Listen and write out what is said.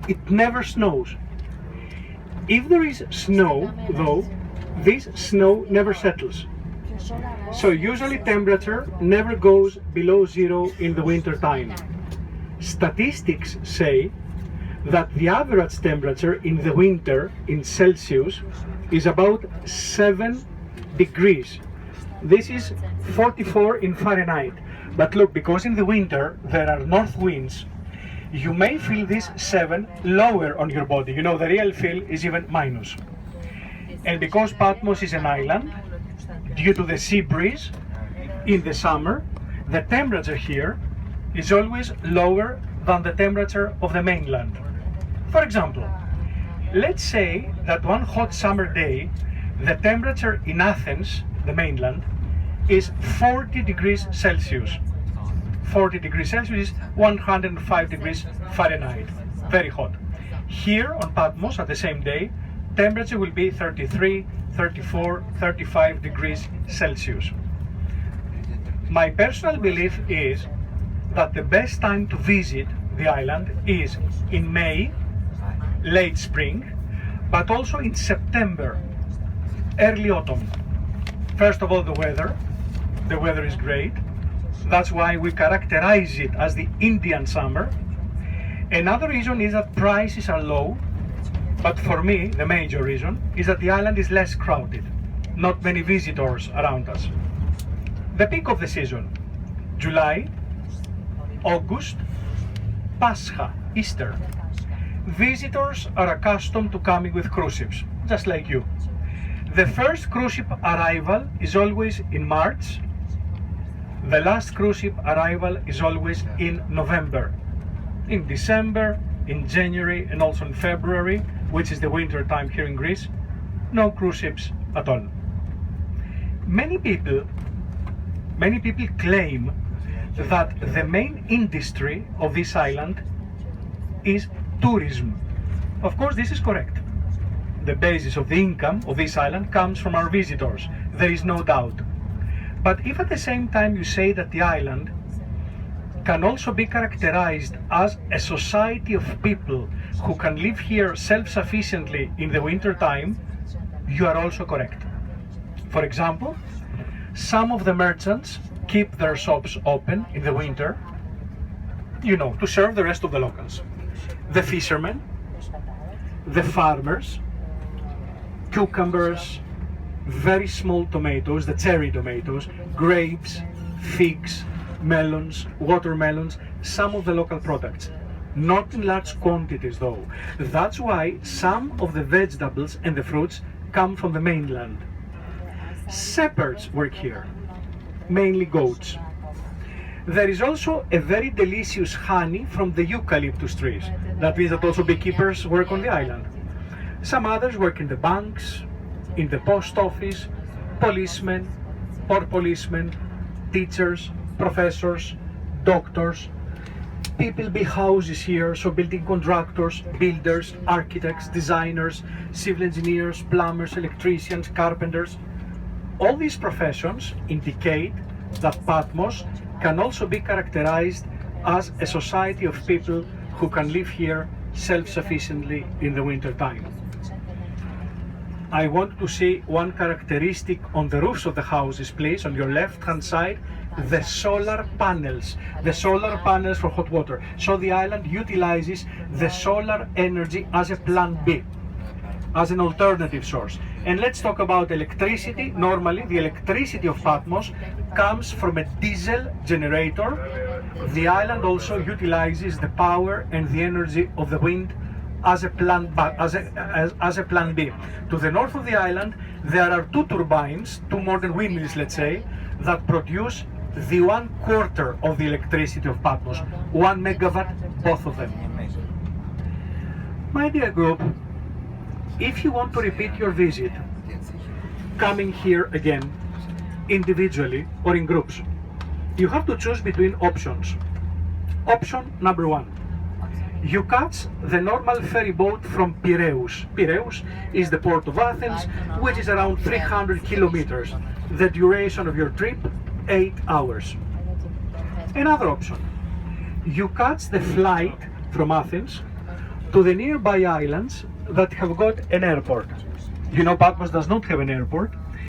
it never snows. If there is snow, though, this snow never settles. So usually temperature never goes below zero in the winter time. Statistics say that the average temperature in the winter in Celsius is about 7 degrees. This is 44 in Fahrenheit. But look, because in the winter there are north winds, you may feel this 7 lower on your body. You know, the real feel is even minus. And because Patmos is an island, due to the sea breeze, in the summer, the temperature here is always lower than the temperature of the mainland. For example, let's say that one hot summer day, the temperature in Athens, the mainland, is 40 degrees Celsius. 40 degrees Celsius is 105 degrees Fahrenheit, very hot. Here on Patmos, at the same day, temperature will be 33, 34, 35 degrees Celsius. My personal belief is that the best time to visit the island is in May, late spring, but also in September, early autumn. First of all, the weather. The weather is great. That's why we characterize it as the Indian summer. Another reason is that prices are low, but for me, the major reason is that the island is less crowded. Not many visitors around us. The peak of the season, July, August, Pascha, Easter. Visitors are accustomed to coming with cruise ships, just like you. The first cruise ship arrival is always in March. The last cruise ship arrival is always in November. In December, in January, and also in February, which is the winter time here in Greece, no cruise ships at all. Many people claim that the main industry of this island is tourism. Of course, this is correct. The basis of the income of this island comes from our visitors, there is no doubt. But if at the same time you say that the island can also be characterized as a society of people who can live here self-sufficiently in the winter time, you are also correct. For example, some of the merchants keep their shops open in the winter, to serve the rest of the locals. The fishermen, the farmers, cucumbers, very small tomatoes, the cherry tomatoes, grapes, figs, melons, watermelons, some of the local products. Not in large quantities though. That's why some of the vegetables and the fruits come from the mainland. Shepherds work here, mainly goats. There is also a very delicious honey from the eucalyptus trees. That means that also beekeepers work on the island. Some others work in the banks, in the post office, policemen, port policemen, teachers, professors, doctors. People build houses here, so building contractors, builders, architects, designers, civil engineers, plumbers, electricians, carpenters. All these professions indicate that Patmos can also be characterized as a society of people who can live here self-sufficiently in the winter time. I want to see one characteristic on the roofs of the houses, please, on your left-hand side, the solar panels. The solar panels for hot water. So the island utilizes the solar energy as a plan B, as an alternative source. And let's talk about electricity. Normally, the electricity of Patmos comes from a diesel generator. The island also utilizes the power and the energy of the wind as a plan B. To the north of the island, there are two turbines, two modern windmills, let's say, that produce the 1/4 of the electricity of Patmos, 1 megawatt, both of them. My dear group, if you want to repeat your visit, coming here again, individually or in groups, you have to choose between options. Option number 1. You catch the normal ferry boat from Piraeus. Piraeus is the port of Athens, which is around 300 kilometers. The duration of your trip, 8 hours. Another option. You catch the flight from Athens to the nearby islands that have got an airport. You know, Patmos does not have an airport.